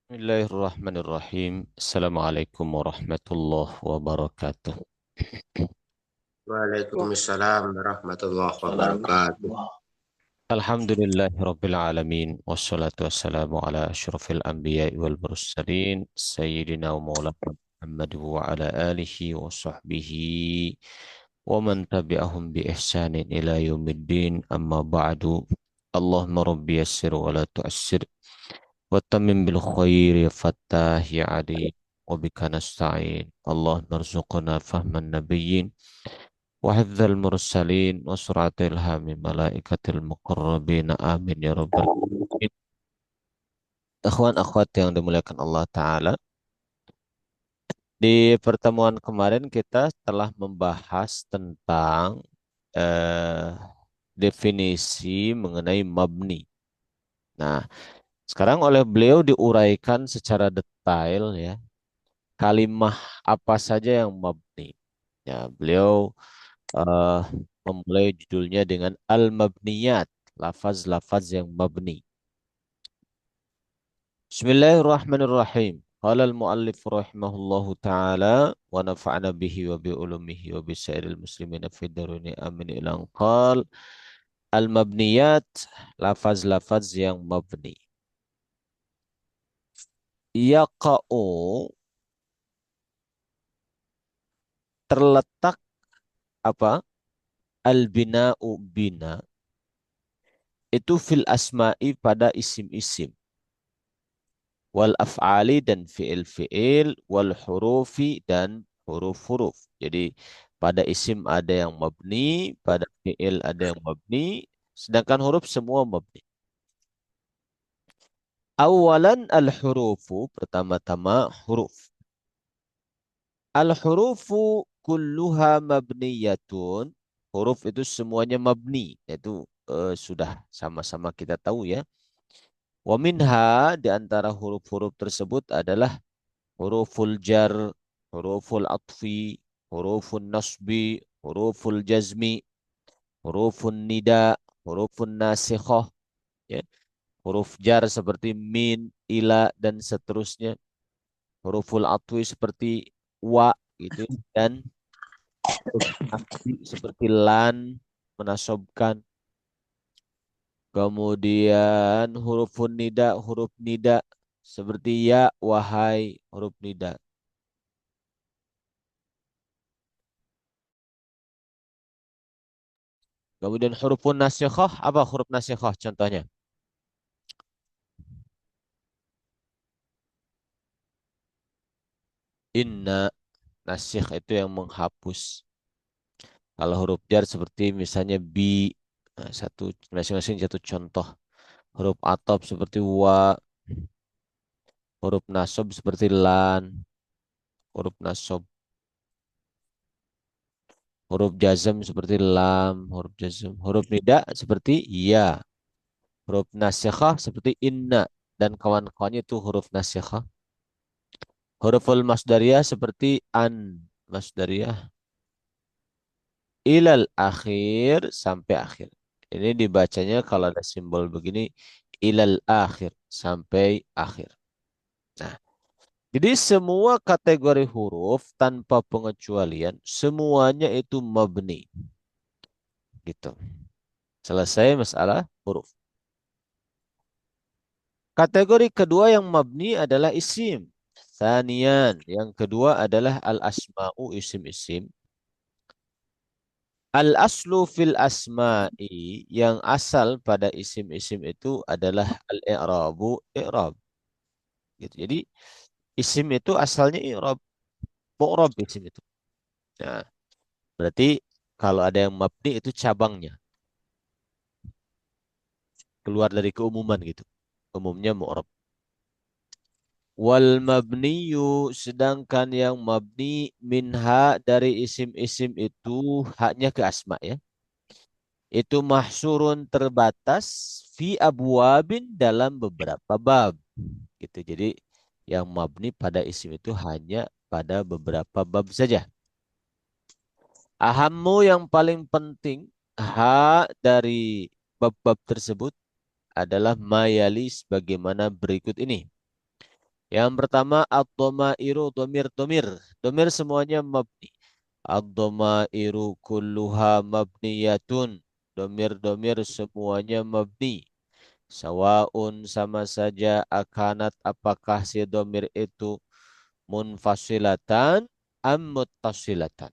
Bismillahirrahmanirrahim. Assalamualaikum warahmatullahi wabarakatuh. Waalaikumsalam warahmatullahi wabarakatuh. Alhamdulillahirabbil alamin wassalatu wassalamu ala asyrafil anbiya'i wal mursalin sayyidina wa maulana Muhammad wa ala alihi wa sahbihi wa man tabi'ahum bi ihsanin ila yaumiddin amma ba'du. Allahumma rabbi yassir wa la tu'assir wa tammim bil khair ya fattah ya alim wa bika nasta'in. Allahumma arzuqna fahman nabiyyin وحفظ المرسلين وسرعة إلهام ملائكة المقربين آمين يا رب العالمين. Ikhwan akhwat yang dimuliakan Allah Ta'ala, di pertemuan kemarin kita telah membahas tentang eh, definisi mengenai mabni. Nah, sekarang oleh beliau diuraikan secara detail ya, kalimah apa saja yang mabni. Ya, beliau eh, memulai judulnya dengan al-mabniyat, lafaz-lafaz yang mabni. Bismillahirrahmanirrahim. Qala al-muallif rahimahullahu taala wa nafa'na bihi wa bi ulumihi wa bi sairil muslimina fid darini amin ila qal al-mabniyat, lafaz-lafaz yang mabni. Yaqa'u, terletak apa? Al-bina'u, bina itu fil asma'i, pada isim-isim, wal af'ali, dan fi'il-fi'il, wal hurufi, dan huruf-huruf. Jadi pada isim ada yang mabni, pada fi'il ada yang mabni, sedangkan huruf semua mabni. Awalan al-hurufu, pertama-tama huruf. Al-hurufu kulluha mabniyatun. Huruf itu semuanya mabni. Itu sudah sama-sama kita tahu ya. Wa minha, di antara huruf-huruf tersebut adalah huruful jar, huruful atfi, huruful nasbi, huruful jazmi, hurufun nida, hurufun nasikhah, ya. Huruf jar seperti min, ila, dan seterusnya. Huruful atfi seperti wa gitu, dan huruf nasbi seperti lan, menasobkan. Kemudian hurufun nida, huruf nida seperti ya, wahai, huruf nida. Kemudian hurufun nasikhah, apa huruf nasikhah contohnya? Inna, nasikh itu yang menghapus. Kalau huruf jar seperti misalnya bi, nah, satu masing-masing satu contoh. Huruf atop seperti wa, huruf nasob seperti lan, huruf nasob. Huruf jazm seperti lam, huruf jazm. Huruf nida seperti ya. Huruf nasikhah seperti inna dan kawan-kawannya itu huruf nasikhah. Huruful masdariyah seperti an, masdariyah. Ilal akhir, sampai akhir. Ini dibacanya kalau ada simbol begini, ilal akhir, sampai akhir. Nah, jadi semua kategori huruf tanpa pengecualian, semuanya itu mabni. Gitu. Selesai masalah huruf. Kategori kedua yang mabni adalah isim. Sanian, yang kedua adalah al-asma'u, isim-isim. Al-aslu fil asma'i, yang asal pada isim-isim itu adalah al-i'rabu, i'rab. Gitu. Jadi isim itu asalnya i'rab, mu'rab isim itu. Nah, berarti kalau ada yang mabni itu cabangnya, keluar dari keumuman gitu. Umumnya mu'rab. Wal mabniyu, sedangkan yang mabni minha, dari isim-isim itu haknya ke asma ya. Itu mahsurun, terbatas, fi abwabin, dalam beberapa bab. Gitu. Jadi yang mabni pada isim itu hanya pada beberapa bab saja. Ahammu, yang paling penting, dari bab-bab tersebut adalah mayali, sebagaimana berikut ini. Yang pertama ad-dhamairu domir. Domir semuanya mabni. Ad-dhamairu kulluha mabniyatun. Domir semuanya mabni. Sawaun sama saja akanat apakah si domir itu munfasilatan am muttasilatan.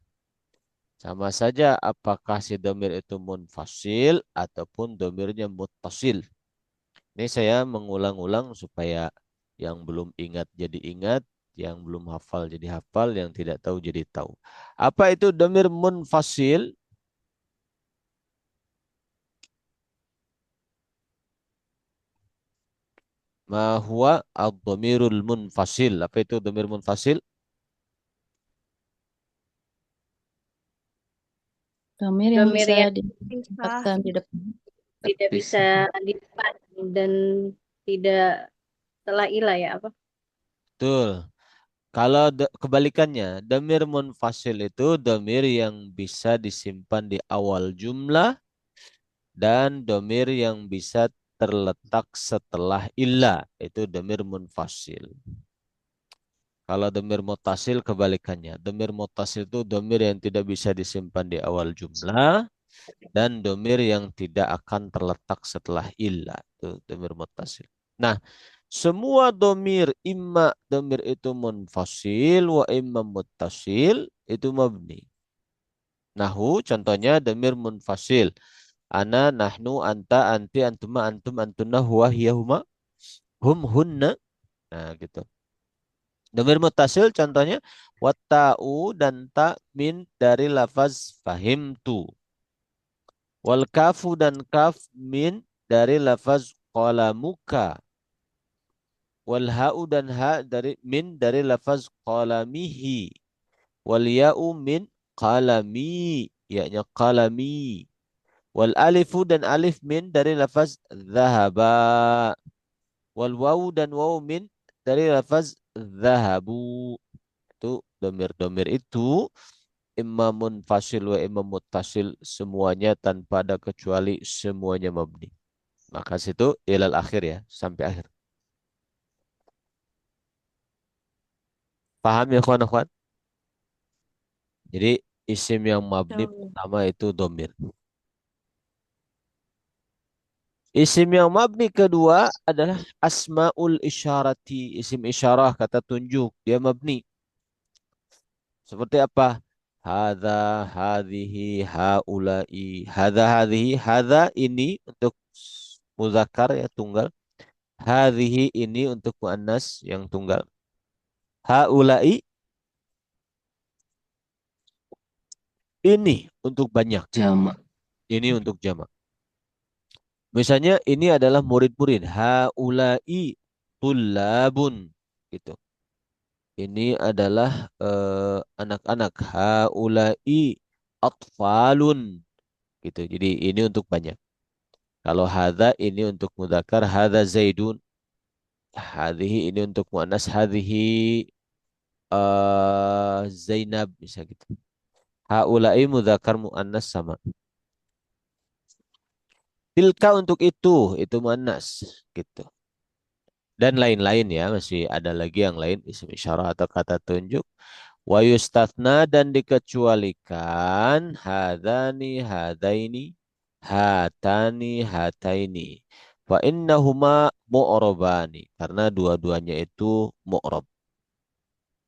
Sama saja apakah si domir itu munfasil ataupun domirnya muttasil. Ini saya mengulang-ulang supaya yang belum ingat jadi ingat, yang belum hafal jadi hafal, yang tidak tahu jadi tahu. Apa itu domir munfasil? Ma huwa ad-dhamirul munfasil. Apa itu domir munfasil? Domir yang Domir bisa yang sifat ditempatkan di depan. tidak bisa di depan dan tidak setelah ilah ya apa? Betul. Kalau kebalikannya, domir munfasil itu domir yang bisa disimpan di awal jumlah dan domir yang bisa terletak setelah illa. Itu domir munfasil. Kalau domir mutasil kebalikannya. Domir mutasil itu domir yang tidak bisa disimpan di awal jumlah dan domir yang tidak akan terletak setelah illa. Itu domir mutasil. Nah, semua domir imma domir itu munfasil wa imma muttasil itu mabni. Nahu contohnya domir munfasil. Ana, nahnu, anta, anti, antuma, antum, antunna, huwa, hiya, huma, hum, hunna. Nah gitu. Domir muttasil contohnya watta'u dan ta min dari lafaz fahimtu. Wal kafu dan kaf min dari lafaz qalamuka. Wal ha'u dan ha dari min dari lafaz qalamihi. Wal ya'u min qalami. Ya qalami. Wal alifu dan alif min dari lafaz dhahaba. Wal wawu dan wawu min dari lafaz dhahabu. Itu domir-domir itu imma munfasil wa imma muttasil semuanya tanpa ada kecuali semuanya mabni. Maka situ ilal akhir ya, sampai akhir. Paham ya kawan-kawan? Jadi isim yang mabni Oh. pertama itu domir. Isim yang mabni kedua adalah asmaul isyarati. Isim isyarah kata tunjuk. Dia mabni. Seperti apa? Hadza, hadhihi, haula'i. Hadza, hadhihi. Hadza ini untuk muzakkar ya tunggal. Hadhihi ini untuk muannas yang tunggal. Haula'i ini untuk banyak. Jamak. Ini untuk jamak. Misalnya ini adalah murid-murid. Haula'i tullabun. Gitu. Ini adalah anak-anak. Haula'i atfalun. Gitu. Jadi ini untuk banyak. Kalau hadza ini untuk mudzakkar, hadza zaidun. Hadhihi ini untuk muannas, hadhihi Zainab bisa gitu. Haula'i mudzakkar muannas sama. Tilka untuk itu muannas gitu. Dan lain-lain ya, masih ada lagi yang lain isim isyarah atau kata tunjuk. Wa yustatsna dan dikecualikan hadani hadaini hatani hataini. Fa innahuma mu'rabani karena dua-duanya itu mu'rab.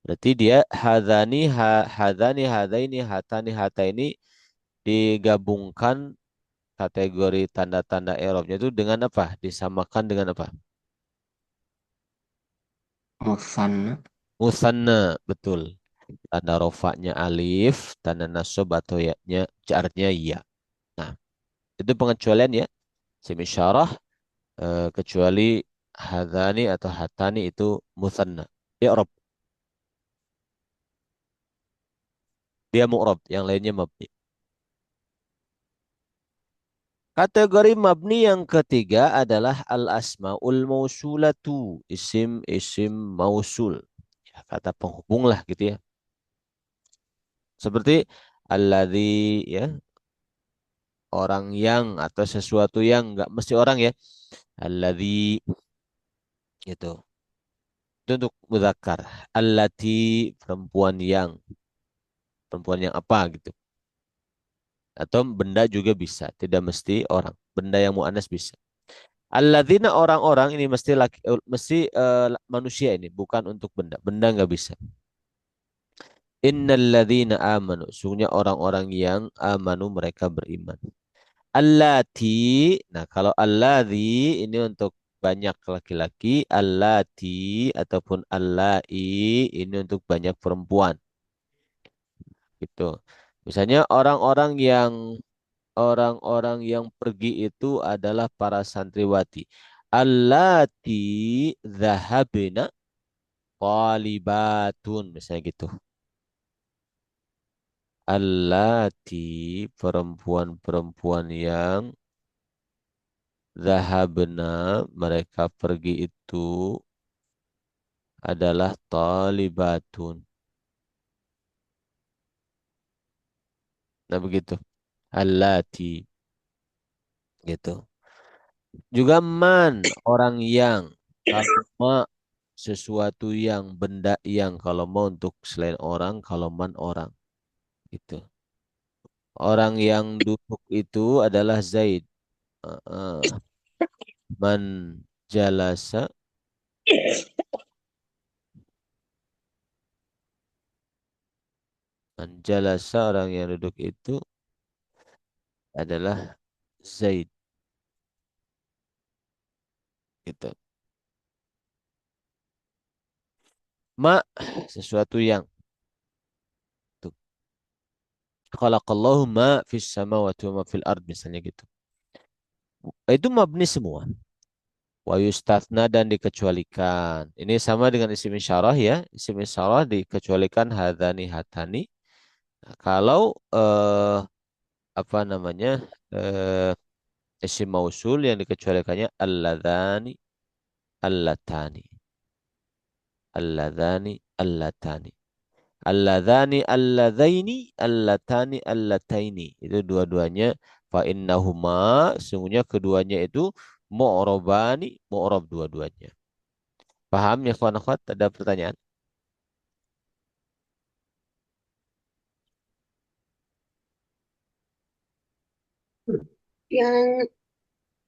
Berarti dia hadani hadaini hatani hataini digabungkan kategori tanda-tanda i'rabnya itu dengan apa? Disamakan dengan apa? Musanna. Musanna, betul. Tanda rofaknya alif, tanda nasab atau ya-nya jarnya ya. Nah, itu pengecualian ya. Sim isyarah kecuali hadani atau hatani itu musanna. I'rab, dia mu'rab, yang lainnya mabni. Kategori mabni yang ketiga adalah al-asmaul mausulatu, isim-isim mausul. Ya, kata penghubung lah gitu ya. Seperti alladzi ya, orang yang atau sesuatu yang nggak mesti orang ya. Alladzi gitu. Itu untuk mudzakkar. Allati perempuan yang apa gitu. Atau benda juga bisa, tidak mesti orang. Benda yang muannas bisa. Alladzina orang-orang ini mesti manusia ini, bukan untuk benda. Benda nggak bisa. Innalladzina amanu, sungguhnya orang-orang yang amanu mereka beriman. Allati, nah kalau alladzi ini untuk banyak laki-laki, allati ataupun allai ini untuk banyak perempuan gitu. Misalnya orang-orang yang pergi itu adalah para santriwati. Allati zahabna talibatun misalnya gitu. Allati perempuan-perempuan yang zahabna mereka pergi itu adalah talibatun. Nah begitu. Allati gitu. Juga man orang yang kalau ma sesuatu yang benda yang kalau mau untuk selain orang kalau man orang gitu. Orang yang duduk itu adalah Zaid. Uh, Man jalasa man jalasa orang yang duduk itu adalah Zaid gitu. Ma sesuatu yang tuh. Khalaqallahu ma fis samawati wa ma fil ard misalnya gitu. Itu mabni semua. Wa yustathna dan dikecualikan. Ini sama dengan isim isyarah ya. Isim isyarah dikecualikan hadani hatani. Nah, kalau apa namanya eh, isim mausul yang dikecualikannya alladzani allatani. Alladzani allatani. Alladzani alladzaini allatani allataini. Itu dua-duanya fa innahuma sungguhnya keduanya itu mu'rabani mu'rab dua-duanya. Paham ya kawan akhwat? Ada pertanyaan? Yang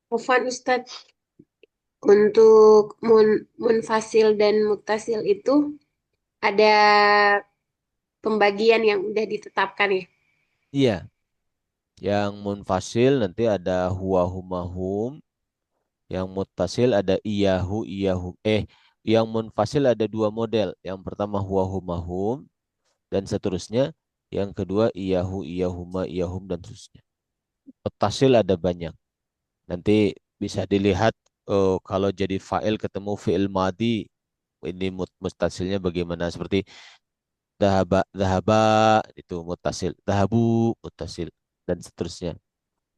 Ofan Ustadz, untuk munfasil dan mutasil itu ada pembagian yang udah ditetapkan ya. Iya, yang munfasil nanti ada huwa huma hum, yang muttasil ada iyahu iyahu. Yang munfasil ada dua model. Yang pertama huwa huma hum dan seterusnya. Yang kedua iyahu iyahuma iyahum dan seterusnya. Muttasil ada banyak. Nanti bisa dilihat kalau jadi fa'il ketemu fi'il madi ini mustasilnya bagaimana seperti dahaba dahaba itu muttasil, dahabu muttasil dan seterusnya.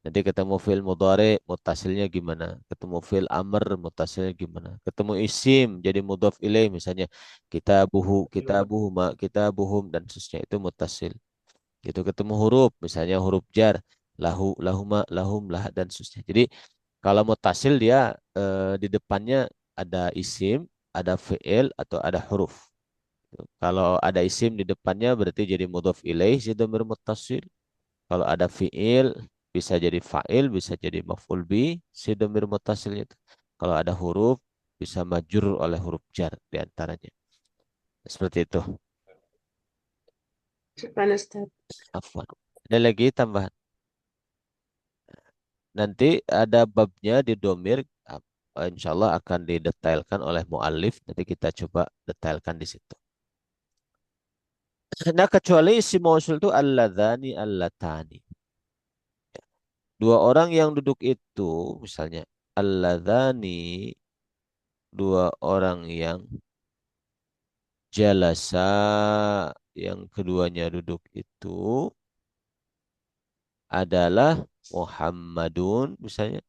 Nanti ketemu fi'il mudhari muttasilnya gimana? Ketemu fi'il amr muttasilnya gimana? Ketemu isim jadi mudhaf ilaih misalnya kitabuhuma, kitabuhum dan seterusnya itu muttasil. Itu ketemu huruf misalnya huruf jar lahu, lahuma, lahum, lah dan seterusnya. Jadi kalau muttasil dia di depannya ada isim, ada fi'il atau ada huruf. Kalau ada isim di depannya berarti jadi mudhaf ilaih si dhamir muttasil. Kalau ada fi'il bisa jadi fa'il, bisa jadi maf'ul bi si dhamir muttasilnya itu. Kalau ada huruf bisa majrur oleh huruf jar di antaranya. Seperti itu. Ofan Ustadz. Afwan. Ada lagi tambahan. Nanti ada babnya di domir. Insya Allah akan didetailkan oleh mu'alif. Nanti kita coba detailkan di situ. Nah, kecuali isim mausul itu alladzani allatani. Dua orang yang duduk itu, misalnya alladzani, dua orang yang jalasa, yang keduanya duduk itu adalah Muhammadun misalnya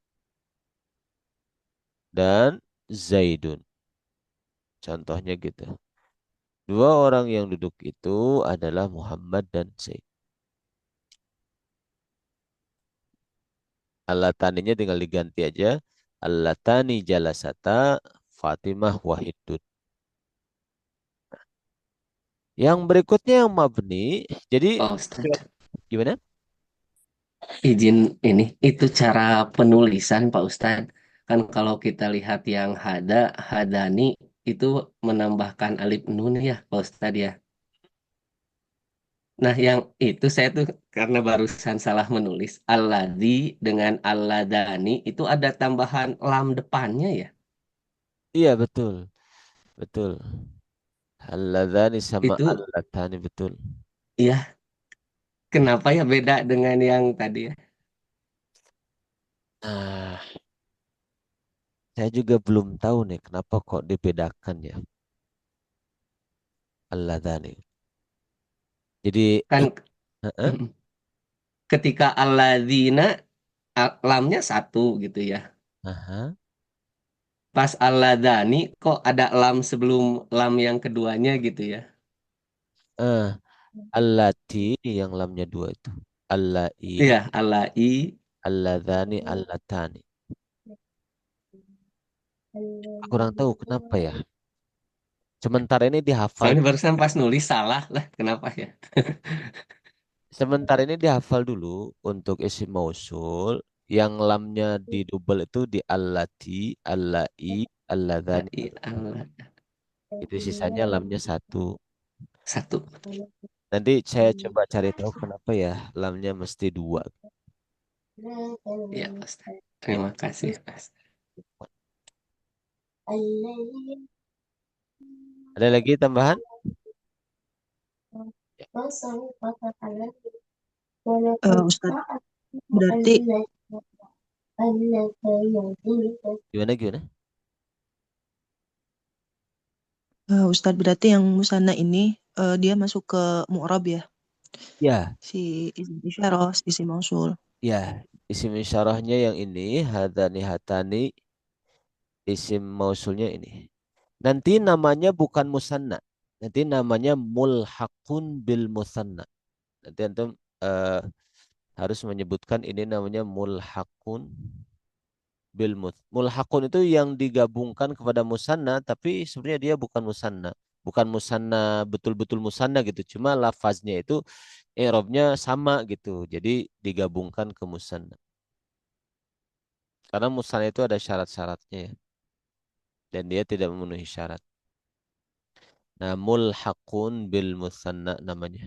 dan Zaidun. Contohnya gitu. Dua orang yang duduk itu adalah Muhammad dan Zaid. Allataninya tinggal diganti aja. Allatani jalasata Fatimah Wahidun. Yang berikutnya yang mabni. Jadi Oh, Ustadz, gimana? izin ini, itu cara penulisan Pak Ustadz. Kan kalau kita lihat yang hadani, itu menambahkan alif nun ya Pak Ustadz ya. Nah, yang itu saya tuh karena barusan salah menulis. Alladzi dengan alladani itu ada tambahan lam depannya ya. Iya betul, betul. Alladzani sama Itu allatani betul. ya kenapa ya beda dengan yang tadi ya? Nah, saya juga belum tahu nih kenapa kok dibedakan ya alladzani. Jadi, Kan heeh, ketika alladzina lamnya satu gitu ya. aha, Pas alladzani kok ada lam sebelum lam yang keduanya gitu ya. eh, allati yang lamnya dua itu. Allai, Iya, allai. alladzani, allatani. Aku kurang tahu kenapa ya. Sementara ini dihafal, Soalnya barusan pas nulis salah lah. Kenapa ya? sementara ini dihafal dulu untuk isim mausul. Yang lamnya di double itu di allati, allai, alladzani. Allai, Allah. Itu sisanya lamnya satu. Satu. Nanti saya coba cari tahu kenapa ya lamnya mesti dua. Ya, Ustaz. Ya. Terima kasih, Mas. Ada lagi tambahan? Ya. Ustadz, berarti Gimana gimana? Ustadz berarti yang musanna ini dia masuk ke mu'rab ya, Ya, si isim isyarah, si isim mausul. ya. Isim isyarahnya yang ini, hadani hatani, isim mausulnya ini. Nanti namanya bukan musanna. Nanti namanya mulhaqun bil musanna. Nanti antum eh, harus menyebutkan ini namanya mulhaqun bil mulhaqun itu yang digabungkan kepada musanna tapi sebenarnya dia bukan musanna. Bukan musanna betul-betul musanna gitu. Cuma lafaznya itu i'rabnya sama gitu. Jadi digabungkan ke musanna. Karena musanna itu ada syarat-syaratnya ya. Dan dia tidak memenuhi syarat. Nah, mulhaqun bil musanna namanya.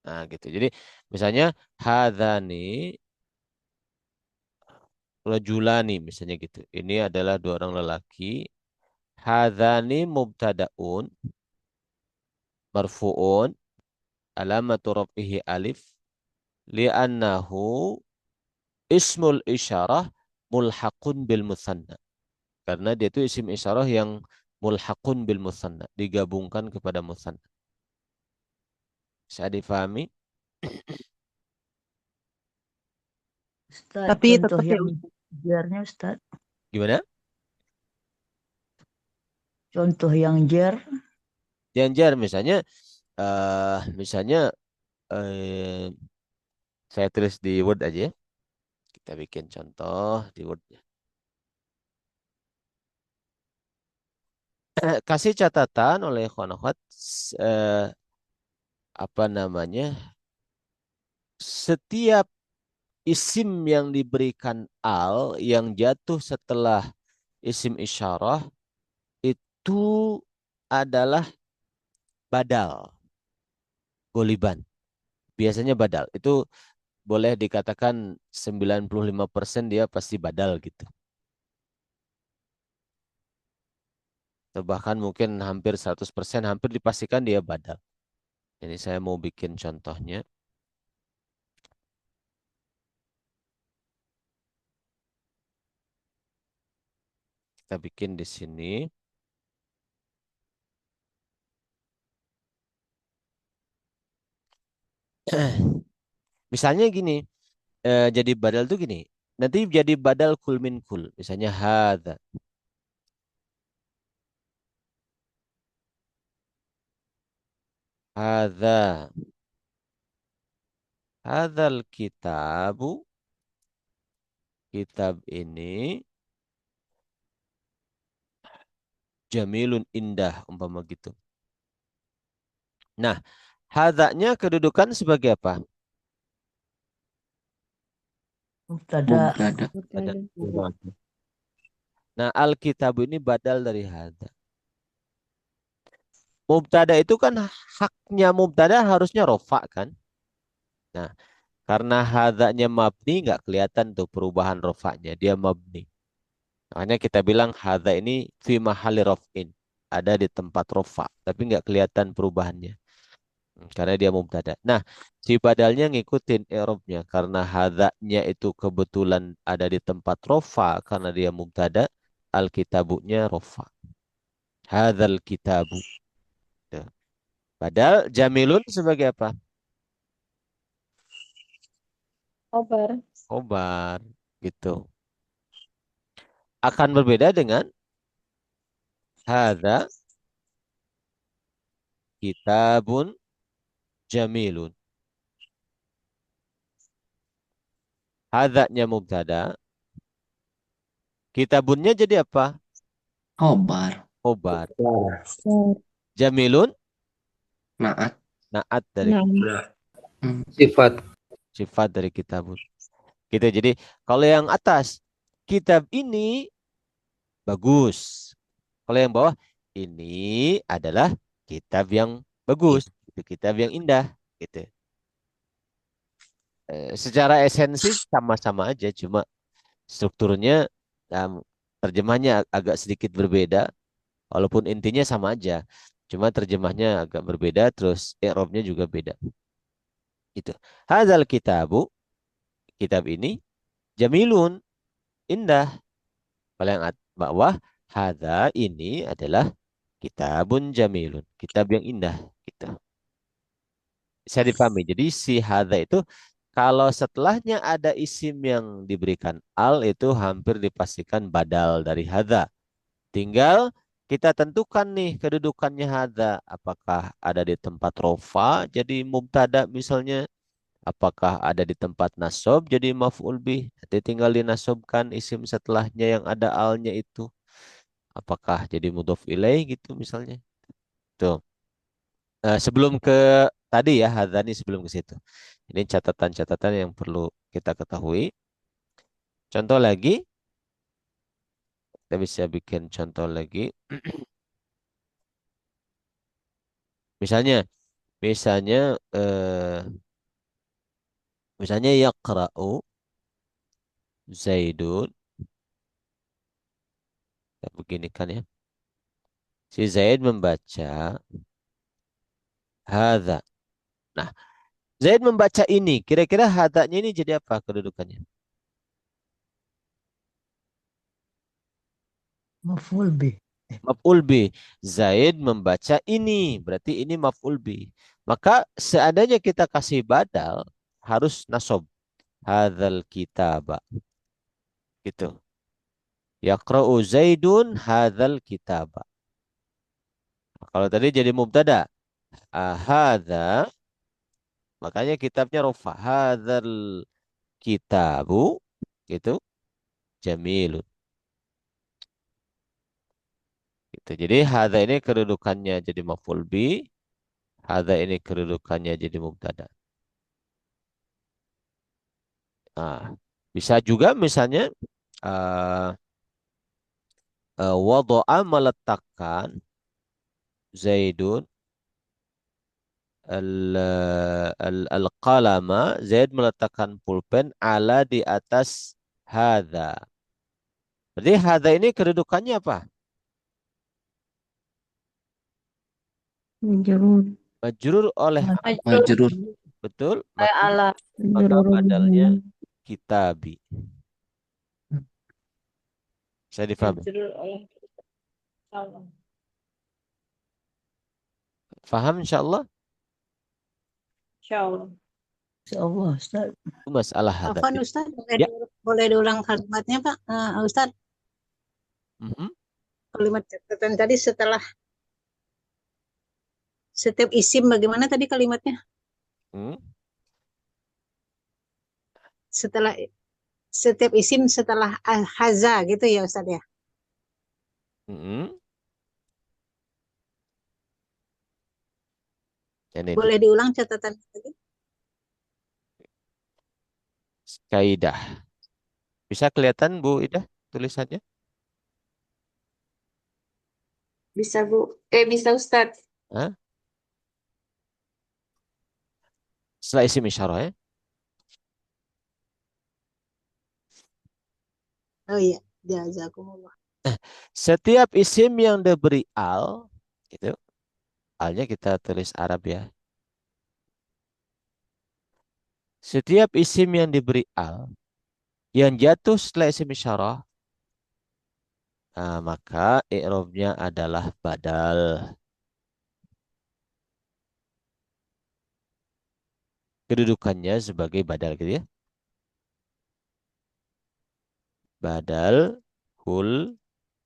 Nah, gitu. Jadi misalnya hadzani rajulani misalnya gitu. Ini adalah dua orang lelaki. Hadzani mubtadaun marfuun alamatu rafihi alif li'annahu ismul isyarah mulhaqun bil musanna. Karena dia itu isim isyarah yang mulhaqun bil musanna, digabungkan kepada musanna. Bisa difahami? Ustaz, Tapi contoh tetap ya yang jernya Ustaz. Gimana? Contoh yang jer. Janjar misalnya eh, saya tulis di Word aja ya. Kita bikin contoh di Word. Kasih catatan oleh kawan akhwat apa namanya? Setiap isim yang diberikan al yang jatuh setelah isim isyarah itu adalah badal, goliban. Biasanya badal. Itu boleh dikatakan 95% dia pasti badal gitu. Atau bahkan mungkin hampir 100% hampir dipastikan dia badal. Jadi saya mau bikin contohnya. Kita bikin di sini. Misalnya gini, jadi badal tuh gini. Nanti jadi badal kul min kul. Misalnya hadza. Hadza. Hadzal kitabu. Kitab ini Jamilun indah umpama gitu. Nah, hadanya kedudukan sebagai apa? Mubtada. Mubtada. Ada. Nah, Alkitabu ini badal dari hada. Mubtada itu kan haknya mubtada harusnya rofa kan? Nah, karena hadanya mabni nggak kelihatan tuh perubahan rofanya. Dia mabni. Makanya kita bilang hadza ini fi mahali rof'in. Ada di tempat rofa. Tapi nggak kelihatan perubahannya. Karena dia mubtada. Nah, si badalnya ngikutin i'rabnya. Karena hadzanya itu kebetulan ada di tempat rofa. Karena dia mubtada. Alkitabunya rofa. Hadzal kitabu. Tuh. Padahal jamilun sebagai apa? Khobar. Khobar. Gitu. Akan berbeda dengan hadza kitabun jamilun. Hadzanya mubtada. Kitabunnya jadi apa? Khobar. Khobar. Nah, Jamilun Naat. naat dari nah, Hmm. sifat. sifat dari kitabun. Gitu. Jadi kalau yang atas kitab ini bagus. Kalau yang bawah ini adalah kitab yang bagus, itu kitab yang indah gitu. Secara esensi sama-sama aja, cuma strukturnya terjemahnya agak sedikit berbeda, walaupun intinya sama aja. Cuma terjemahnya agak berbeda, terus i'rabnya juga beda. Itu. Hadzal kitabu, kitab ini jamilun, indah. Kalau yang bawah, hadza ini adalah kitabun jamilun, kitab yang indah. Gitu. Bisa dipahami. Jadi si hadza itu kalau setelahnya ada isim yang diberikan al itu hampir dipastikan badal dari hadza. Tinggal kita tentukan nih kedudukannya hadza. Apakah ada di tempat rofa jadi mubtada misalnya. Apakah ada di tempat nasab jadi maf'ul bih. Nanti tinggal dinasobkan isim setelahnya yang ada alnya itu. Apakah jadi mudhof ilaih gitu misalnya. Tuh. Sebelum ke tadi ya, hadzani sebelum ke situ. Ini catatan-catatan yang perlu kita ketahui. Contoh lagi, kita bisa bikin contoh lagi. Misalnya, misalnya, misalnya yaqra'u Zaidun. Ya, begini kan ya. Si Zaid membaca hadza. Nah, Zaid membaca ini. Kira-kira hadzanya ini jadi apa kedudukannya? Maf'ul bih. Maf'ul bih. Zaid membaca ini. Berarti ini maf'ul bih. Maka seandainya kita kasih badal, harus nasob. Hadzal kitaba. Gitu. Yaqra'u Zaidun hadzal kitaba. Kalau tadi jadi mubtada. Hadza. Makanya kitabnya rofa. Hadzal kitabu. Gitu. Jamilun. Gitu. Jadi hadza ini kedudukannya jadi maf'ul bih. Hadza ini kedudukannya jadi mubtada. Nah, bisa juga misalnya uh, wado'a meletakkan Zaidun al-qalama, Zaid meletakkan pulpen ala di atas hadza. Berarti hadza ini kedudukannya apa? Majrur. Majrur oleh Majrur. betul, Ala. maka badalnya kitabi. Bisa difahami? Majrur oleh Allah. Faham insyaallah? Insyaallah. Insyaallah Ustaz. Itu masalah hadza. Afwan Ustaz, Ya. boleh diulang kalimatnya Pak? Ustaz, Mhm. kalimat catatan tadi setelah setiap isim bagaimana tadi kalimatnya? Hmm. Setelah setiap isim setelah haza gitu ya Ustaz ya? Mhm. Ini Boleh diulang catatan lagi? kaidah. Bisa kelihatan Bu Ida tulisannya? Bisa, Bu. Bisa, Ustadz. Hah? Setelah isim isyarah ya. Oh iya, jazakumullah. Setiap isim yang diberi al, itu alnya kita tulis Arab ya. Setiap isim yang diberi al, yang jatuh setelah isim isyarah, maka i'rabnya adalah badal. Kedudukannya sebagai badal gitu ya. Badal kul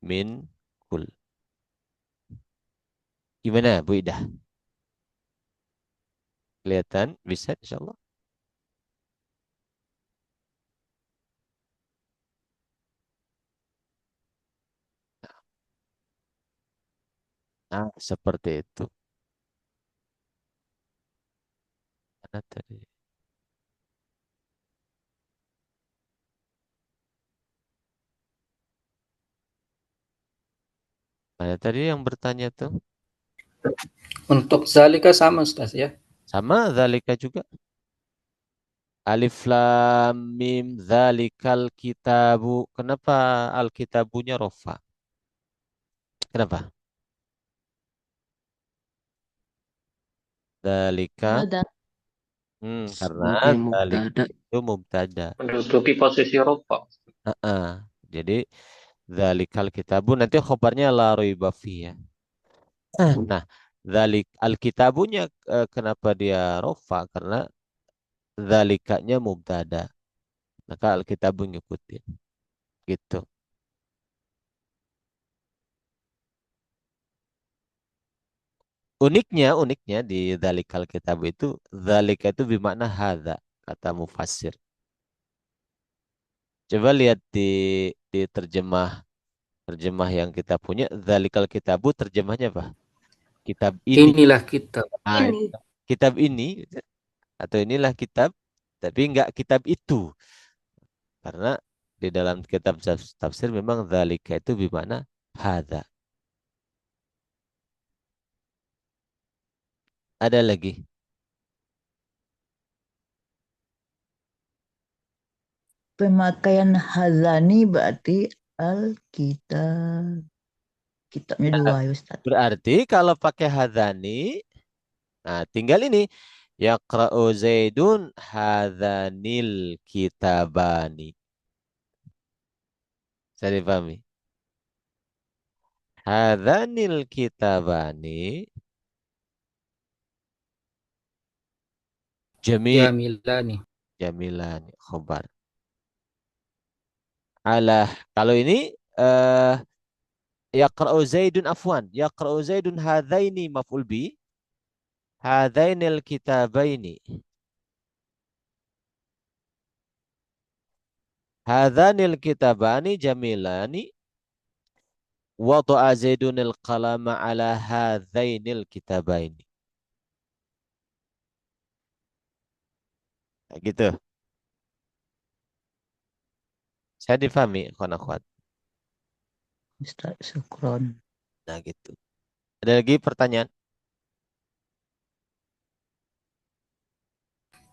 min kul. Gimana Bu Ida? Kelihatan? Bisa insyaallah. Nah, seperti itu. Mana tadi? Mana tadi yang bertanya tuh? Untuk zalika sama Ustaz ya. Sama zalika juga. Alif lam mim zalikal kitabu. Kenapa alkitabunya rofa? Kenapa? Zalika. Ada Karena sebagai zalik mubtada. itu mubtada. Menduduki posisi rofa. Heeh. Jadi zalikal kitabu nanti khobarnya la raiba fihi ya. Nah, zalik alkitabunya kenapa dia rofa? Karena zalikanya mubtada. Maka alkitabu ngikutin. Gitu. Uniknya di zalikal kitab itu, zalika itu bermakna hadza, kata mufassir. Coba lihat di terjemah yang kita punya, zalikal kitabu terjemahnya apa? Kitab ini. Inilah kita. Ah, Ini. kitab ini atau inilah kitab, tapi enggak kitab itu. Karena di dalam kitab tafsir memang zalika itu bermakna hadza. Ada lagi. Pemakaian hazani berarti Alkitab. Kitabnya dua ya Ustaz. Berarti kalau pakai hadzani, nah tinggal ini. Yaqra'u Zaidun hadhanil kitabani. Saya dipahami. Hadhanil kitabani. Jami' Jamilani. jamilani khobar. Alah, kalau ini yaqra'u Zaidun afwan. Yaqra'u Zaidun hadhaini maf'ul bi. Hadhainil kitabaini. Hadhanil kitabani jamilani. Wada'a Zaidunil qalama ala hadhainil kitabaini. Nah, gitu. Saya difahami, akhwat. Ustaz, syukron. Nah, gitu. Ada lagi pertanyaan?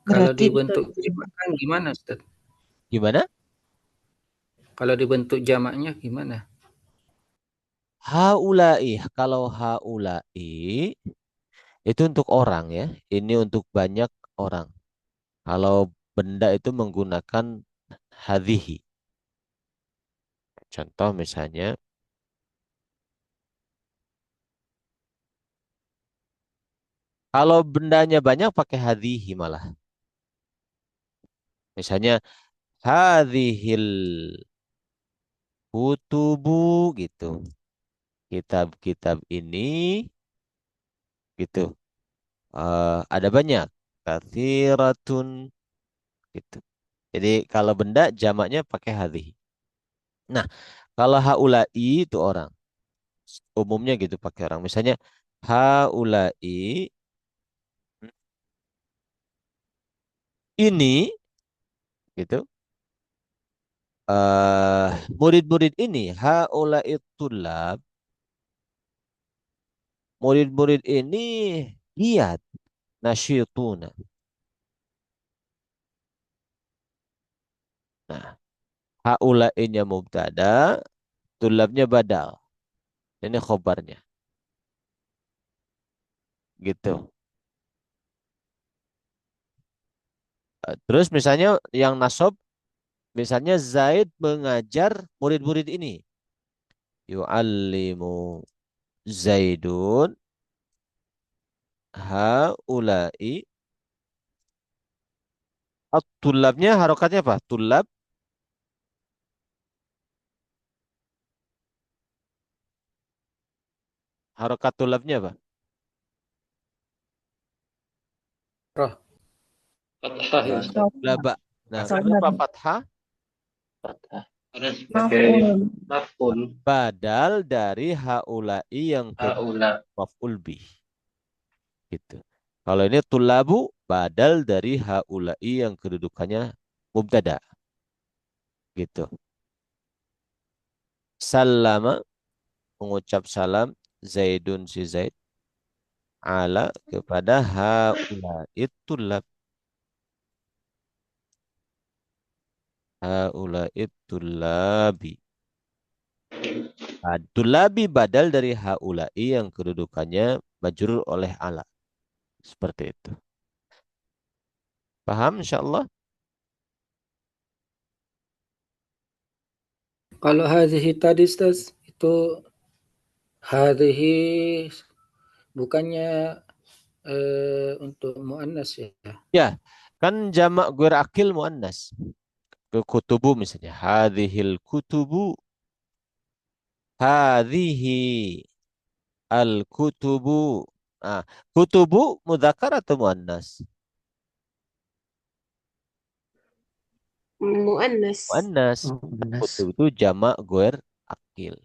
Kalau Berarti dibentuk jamak kan gimana Ustaz? Gimana? Kalau dibentuk jamaknya gimana? Haulai. Kalau haulai itu untuk orang ya. Ini untuk banyak orang. Kalau benda itu menggunakan hadhihi. Contoh misalnya kalau bendanya banyak pakai hadhihi malah. Misalnya hadhil kutubu gitu. Kitab-kitab ini gitu. Ada banyak. Katsiratun gitu. Jadi kalau benda jamaknya pakai hadhihi. Nah, kalau haulai itu orang. Umumnya gitu pakai orang. Misalnya haulai ini gitu. Murid-murid ini haula'i tullab, murid-murid ini giat nasyituna. Nah, haula'inya mubtada, tullabnya badal. Ini khobarnya. Gitu. Terus misalnya yang nasab, misalnya Zaid mengajar murid-murid ini. Yu'allimu Zaidun haula'i. Tulabnya harokatnya apa? Tulab. Harokat tulabnya apa? Roh. Fathah ya Ustaz. Laba. Nah, Fathah. kenapa fathah? Fathah. Karena Maf'ul. Maf'ul. Badal dari haula'i yang Haula. maf'ul bih. Gitu. Kalau ini tulabu badal dari haula'i yang kedudukannya mubtada. Gitu. Salama mengucap salam Zaidun si Zaid ala kepada haula'i tulab. Haula'i tulabi. Tulabi badal dari haula'i yang kedudukannya majrur oleh ala. Seperti itu. Paham insyaallah? kalau hadhihi tadi Ustaz, itu hadhihi bukannya untuk muannas ya. Ya, kan jamak guir akil muannas. Ke kutubu misalnya. Hadhil kutubu. Hadhihi al kutubu. Nah, kutubu mudzakkar atau muannas? Muannas. Muannas. Oh, benas. Kutubu itu jamak guir akil.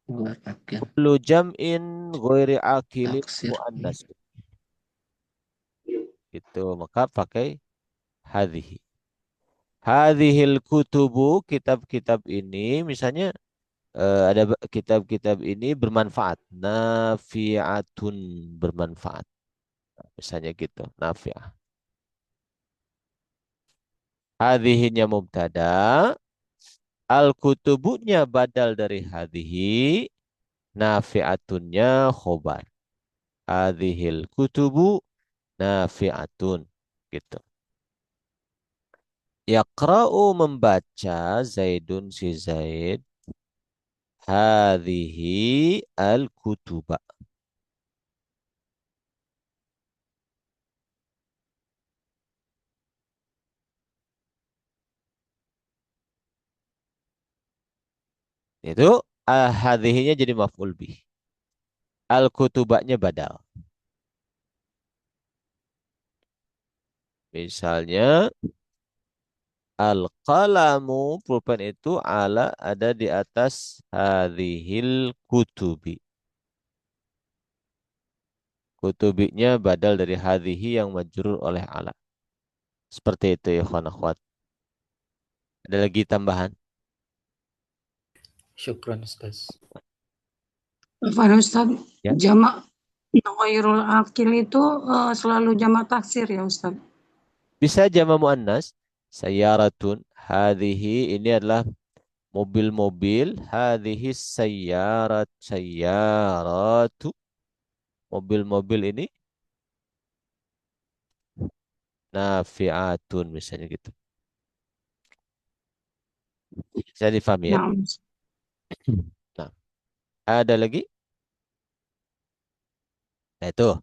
Gua akil. Kullu jam'in ghairi akilin Taksir. muannas. Itu maka pakai hadhihi. Hadhil kutubu, kitab-kitab ini misalnya ada kitab-kitab ini bermanfaat. Nafi'atun, bermanfaat. Misalnya gitu, nafi'ah. Hadhihinya mubtada, al-kutubunya badal dari hadhihi, nafi'atunnya khobar. Hadhil kutubu nafi'atun. Gitu. Yaqra'u membaca Zaidun si Zaid. Hadhihi al-kutuba. Itu hadhihinya jadi maf'ul bih. Al-kutubanya badal. Misalnya al-qalamu pulpen itu ala ada di atas hadhil kutubi. Kutubinya badal dari hadhihi yang majrur oleh ala. Seperti itu ya kawan akhwat. Ada lagi tambahan? Syukran Ustaz. Pak Ustaz, Ya. jamak ghairul akil itu selalu jamak taksir ya Ustaz? Bisa jama muannas. Sayyaratun. Hadhihi ini adalah mobil-mobil. Hadhihi sayyarat. Sayyaratu. Mobil-mobil ini nafi'atun misalnya gitu. Bisa difahami ya? Nah, Nah, ada lagi? Nah, itu.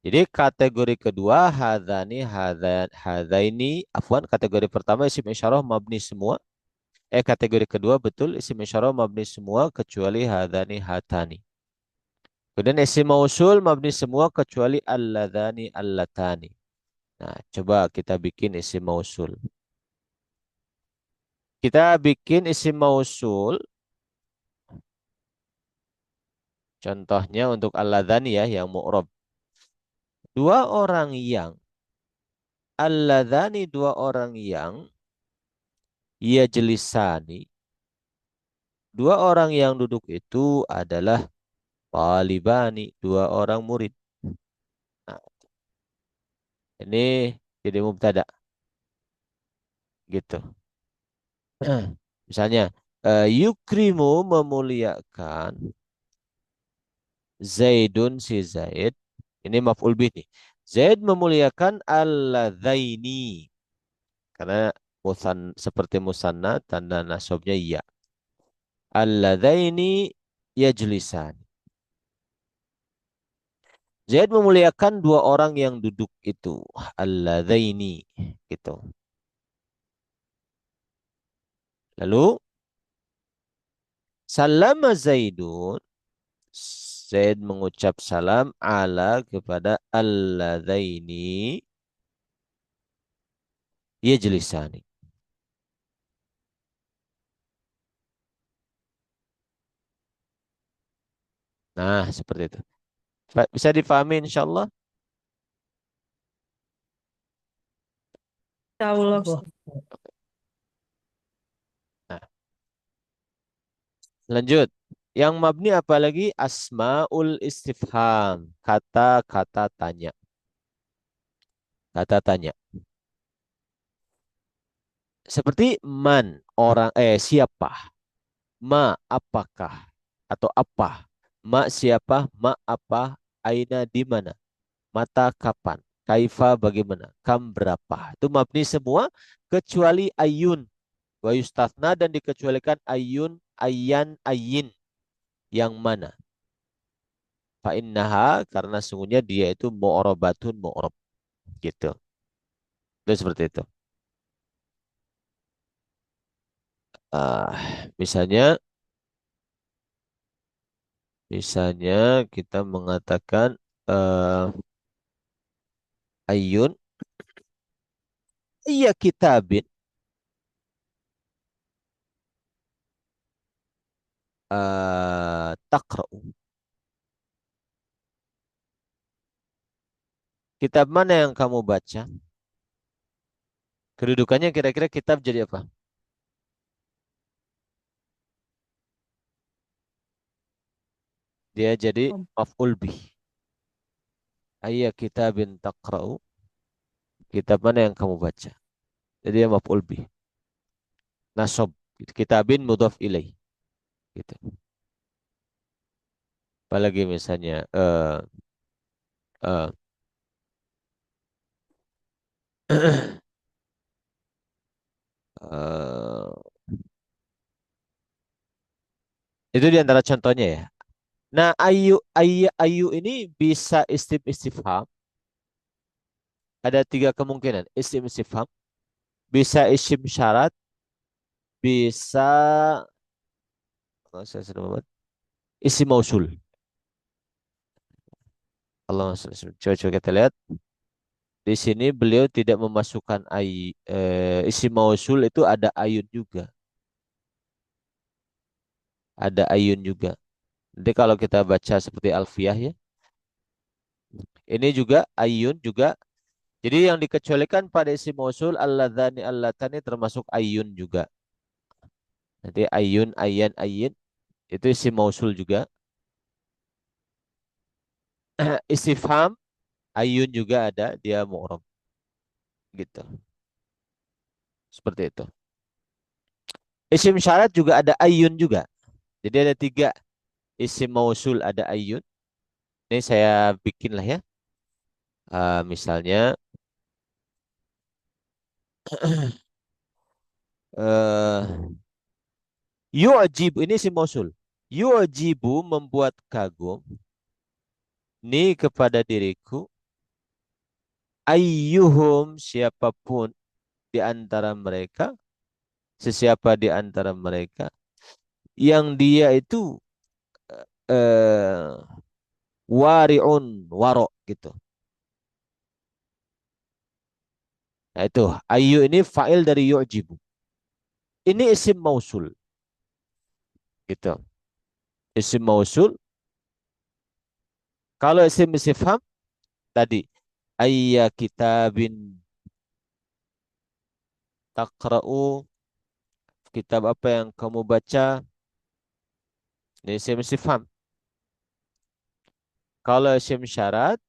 Jadi kategori kedua hadzani hadzaini afwan, kategori pertama isim isyarah mabni semua. Kategori kedua betul isim isyarah mabni semua kecuali hadzani hatani. Kemudian isim mausul mabni semua kecuali alladzani allatani. Nah, coba kita bikin isim mausul. Kita bikin isim mausul. Contohnya untuk alladzani ya yang mu'rab. Dua orang yang Alladzani dua orang yang yajlisani. Dua orang yang duduk itu adalah talibani, dua orang murid. Nah, ini jadi mubtada gitu. Misalnya yukrimu memuliakan Zaidun si Zaid. Ini maf'ul bih nih. Zaid memuliakan alladzaini karena seperti musanna tanda nasabnya ya. Alladzaini yajlisan. Zaid memuliakan dua orang yang duduk itu. Alladzaini gitu. Lalu salama Zaidun. Zaid mengucap salam ala kepada alladzaini yajlisani. Nah, seperti itu. Bisa difahami insyaallah? Insyaallah. Wah, Nah, lanjut. Yang mabni apalagi asmaul istifham, kata-kata tanya. Kata tanya. Seperti man, orang siapa? Ma apakah? Atau apa? Ma siapa? Ma apa? Aina di mana? Mata kapan? Kaifa bagaimana? Kam berapa? Itu mabni semua kecuali ayun. Wa yustathna dan dikecualikan ayun, ayan, ayin. Yang mana? Fa innaha karena sungguhnya dia itu mu'rabatun mu'rab gitu. Itu seperti itu. Misalnya misalnya kita mengatakan uh, ayun iya kitabin taqra'u. Kitab mana yang kamu baca? Kedudukannya kira-kira kitab jadi apa? Dia jadi maf'ul bih. Ayya kitabin taqra'u. Kitab mana yang kamu baca? Jadi dia maf'ul bih. Nasab. Kitabin mudhaf ilaih. Gitu. Apalagi misalnya eh, eh, itu di antara contohnya ya. Nah, ayu ini bisa istifham. Ada tiga kemungkinan. Istifham. Bisa isim syarat. Bisa saya sudah membuat isim mausul. Allah coba kita lihat. Di sini beliau tidak memasukkan isim mausul itu ada ayun juga. Ada ayun juga. Nanti kalau kita baca seperti Alfiyah ya. Ini juga ayun juga. Jadi yang dikecualikan pada isim mausul alladzani allatani termasuk ayun juga. Nanti ayun, ayan, ayin itu isim mausul juga. Istifham ayun juga ada dia mu'rab gitu. Seperti itu. Isim syarat juga ada ayun juga. Jadi ada tiga isim mausul ada ayun. Ini saya bikin lah ya. Misalnya uh, yu'jibu ini isim mausul. Yu'jibu membuat kagum ni kepada diriku ayyuhum siapapun di antara mereka, sesiapa di antara mereka yang dia itu eh wari'un waro gitu. Nah itu ayu ini fa'il dari yu'jibu. Ini isim mausul gitu. Isim mausul. Kalau isim istifham tadi ayya kitabin taqra'u, kitab apa yang kamu baca. Ini isim istifham. Kalau isim syarat,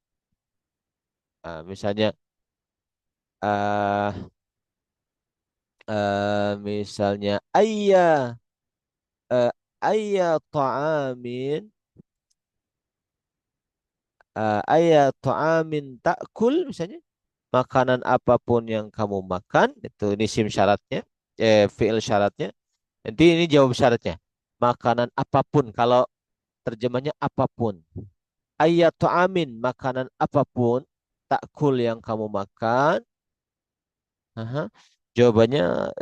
misalnya eh misalnya eh, ayya ta'amin ayya ta'amin ta'kul, misalnya makanan apapun yang kamu makan, itu ini isim syaratnya, fi'il syaratnya. Nanti ini jawab syaratnya. Makanan apapun, kalau terjemahnya apapun. Ayat ta'amin, makanan apapun, takul yang kamu makan. Aha. Jawabannya,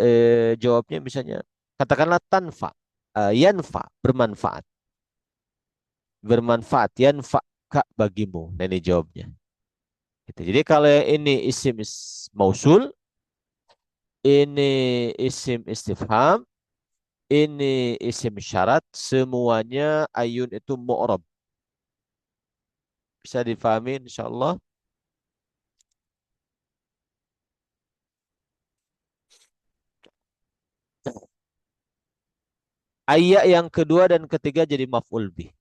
jawabnya misalnya, katakanlah tanfa, yanfa, bermanfaat. Bermanfaat, yanfa kak bagimu. Nah, ini jawabnya. Gitu. Jadi kalau yang ini isim mausul, ini isim istifham, ini isim syarat, semuanya ayun itu mu'rab. Bisa difahami insyaallah. Ayat yang kedua dan ketiga jadi maf'ul bih.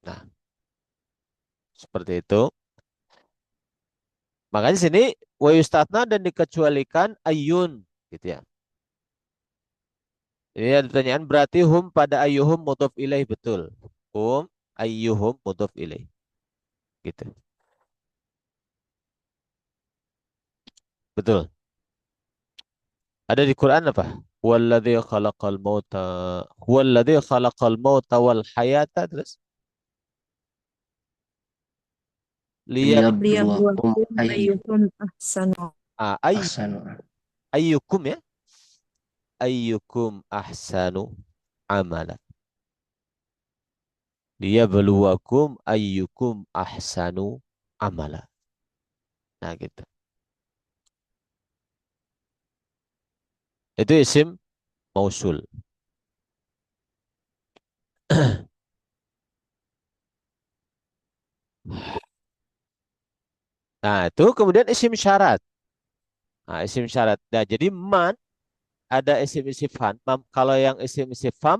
Nah, seperti itu. Makanya sini wa yustatna dan dikecualikan ayun gitu ya. Ini ada pertanyaan, berarti hum pada ayyuhum mudhof ilaih, betul. Hum ayyuhum mudhof ilaih. Gitu. Betul. Ada di Quran apa? Walladzi khalaqal mauta Walladzi khalaqal mauta wal hayata, terus liyab Liyabluwakum Ayyuhum ahsanu. ahsanu. ayyukum ya. Ayyukum ahsanu amala. Liyabluwakum ayyukum ahsanu amala. Nah, gitu. Itu isim mausul. Nah, itu kemudian isim syarat. Nah, isim syarat. Nah, jadi man ada isim istifham. Kalau yang isim istifham,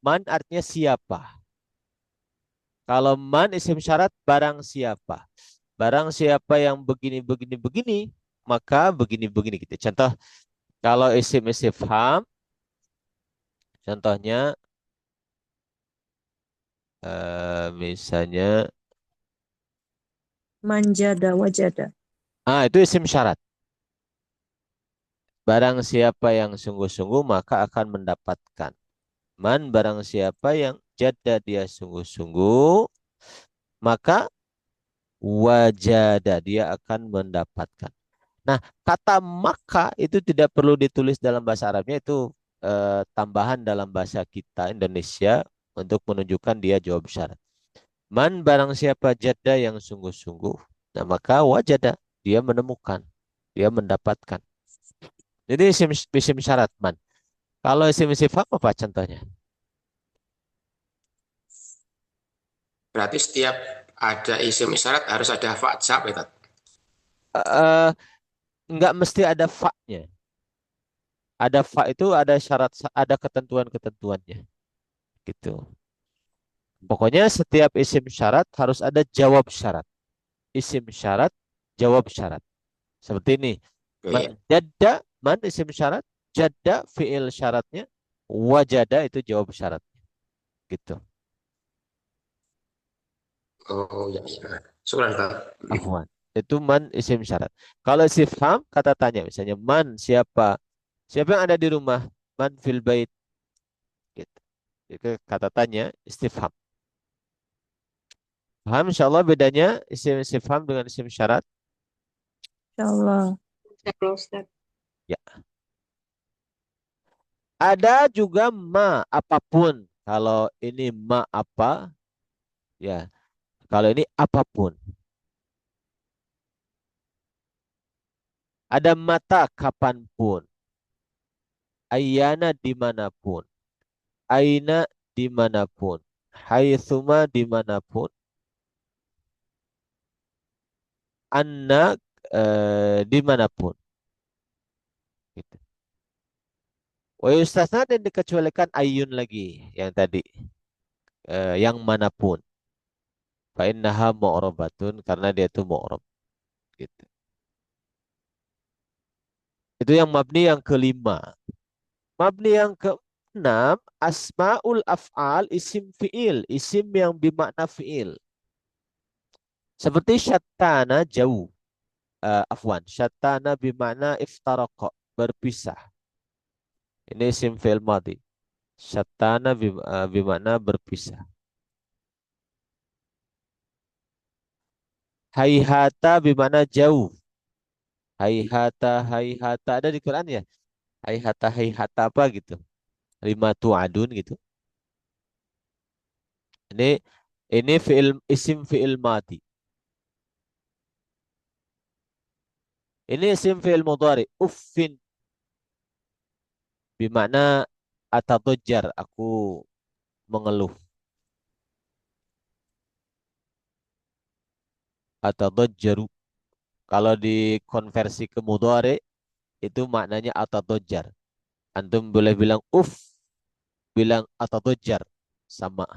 man artinya siapa. Kalau man isim syarat, barang siapa. Barang siapa yang begini, begini, begini, maka begini, begini gitu. Contoh, kalau isim istifham, contohnya misalnya, Manjada wajada. itu isim syarat. Barang siapa yang sungguh-sungguh maka akan mendapatkan. Man, barang siapa yang jada dia sungguh-sungguh, maka wajada dia akan mendapatkan. Nah, kata maka itu tidak perlu ditulis dalam bahasa Arabnya, itu tambahan dalam bahasa kita Indonesia untuk menunjukkan dia jawab syarat. Man, barang siapa jada yang sungguh-sungguh, nah maka wajada dia menemukan, dia mendapatkan. Jadi isim syarat man. Kalau isim istifham apa contohnya? Berarti setiap ada isim isyarat harus ada fa'jab ya, Tat? Eh, nggak mesti ada fa-nya. Ada fa itu ada syarat, ada ketentuan-ketentuannya. Gitu. Pokoknya setiap isim syarat harus ada jawab syarat. Isim syarat, jawab syarat. Seperti ini. Oh, iya. Jadda, man isim syarat, jadda fiil syaratnya, wajada itu jawab syaratnya. Gitu. Oh, iya, iya. Syukran, Tat. Afwan. Itu man isim syarat. Kalau istifham, kata tanya misalnya man siapa? Siapa yang ada di rumah? Man fil bait. Gitu. Itu kata tanya istifham. Paham insyaallah bedanya isim istifham dengan isim syarat? Insyaallah. Insyaallah, Ustaz. Ya. Ada juga ma apapun. Kalau ini ma apa? Ya. Kalau ini apapun. Ada mata kapanpun. Ayana dimanapun. Aina dimanapun. Haitsuma dimanapun. Anna dimanapun. Wa yustasna dan dikecualikan ayun lagi yang tadi yang manapun. Fa innaha mu'rabatun karena dia itu mu'rab gitu. Itu yang mabni yang kelima. Mabni yang keenam asmaul af'al isim fi'il, isim yang bermakna fi'il. Seperti syattana jauh. Afwan, syattana bermakna iftaraqa, berpisah. Ini isim fi'il madhi. Syattana bermakna berpisah. Hayhata bermakna jauh. Hayhata ada di Quran ya. Hayhata apa gitu. Lima tu'adun gitu. Ini ini fi'il isim fi'il madhi. Ini isim fi'il mudhari. Uffin bermakna atadajjar, aku mengeluh. Atadajjaru. Kalau dikonversi ke mudhari itu maknanya atadajjar. Antum boleh bilang bilang atadajjar sama.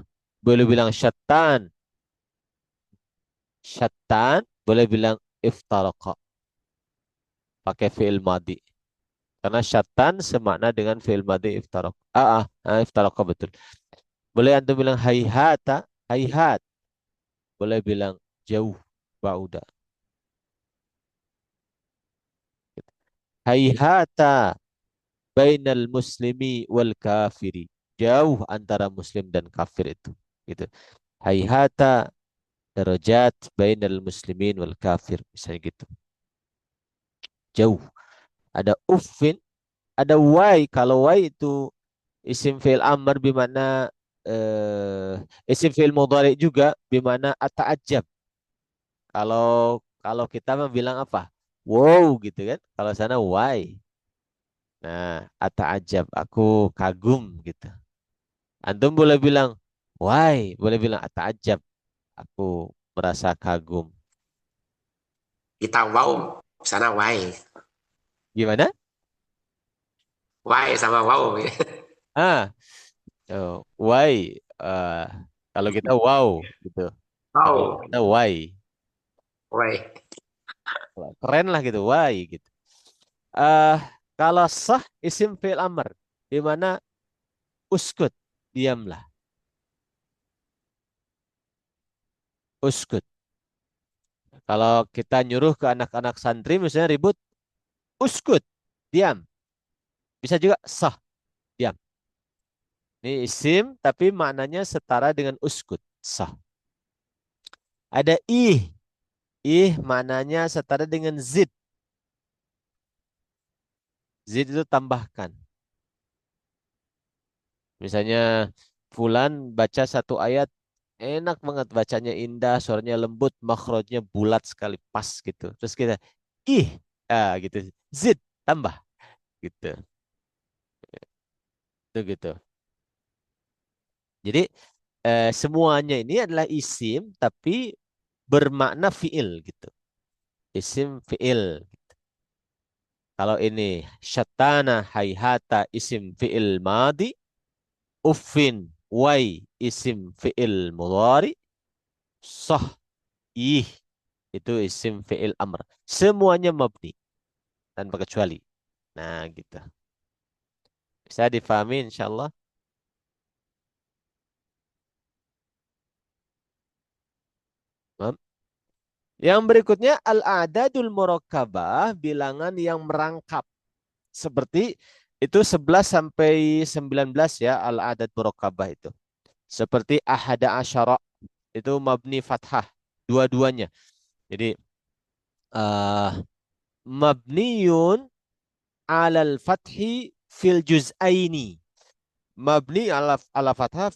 Boleh bilang syattan, boleh bilang iftaraqa pakai fi'il madhi. Karena syattan semakna dengan fi'il madhi iftaraqa. Iftaraqa betul. Boleh antum bilang hayhat. Boleh bilang jauh, bauda. Hayhata bainal muslimi wal kafiri. Jauh antara muslim dan kafir itu. Gitu. Hayhata darajat bainal muslimin wal kafir. Misalnya gitu. Jauh. Ada uffin, ada wai. Kalau wai itu isim fi'il amr bimana isim fi'il mudhari juga bimana ata'ajab. Kalau kalau kita mah bilang apa? Wow gitu kan. Kalau sana why. Nah, ata'ajab, aku kagum gitu. Antum boleh bilang why, boleh bilang ata'ajab, aku merasa kagum. Kita wow, sana why. Gimana? Why sama wow. Ah, why. eh, kalau kita wow gitu. Kalau Wow, kita why. why. Keren lah gitu, why gitu. eh Kalau sah isim fi'il amr di mana uskut, diamlah. Uskut. Kalau kita nyuruh ke anak-anak santri misalnya ribut, uskut, diam. Bisa juga sah, diam. Ini isim tapi maknanya setara dengan uskut, sah. Ada ih maknanya setara dengan zid. Zid itu tambahkan. Misalnya Fulan baca satu ayat, enak banget bacanya, indah, suaranya lembut, makhrajnya bulat sekali, pas gitu. Terus kita ih, gitu. Zid, tambah gitu. Itu gitu. Jadi semuanya ini adalah isim tapi bermakna fiil gitu. Isim fiil. Kalau ini syatana hayhata isim fiil madi, uffin wai isim fiil mudhari, sah ih itu isim fiil amr. Semuanya mabni tanpa kecuali. Nah, gitu. Bisa difahami insyaallah. Mam. Yang berikutnya al-adadul murakkabah, bilangan yang merangkap. Seperti itu 11 sampai 19 ya al-adad murakkabah itu. Seperti ahada asyara itu mabni fathah dua-duanya. Jadi uh, mabniun alal fathi fil juz'aini. Mabni ala fathah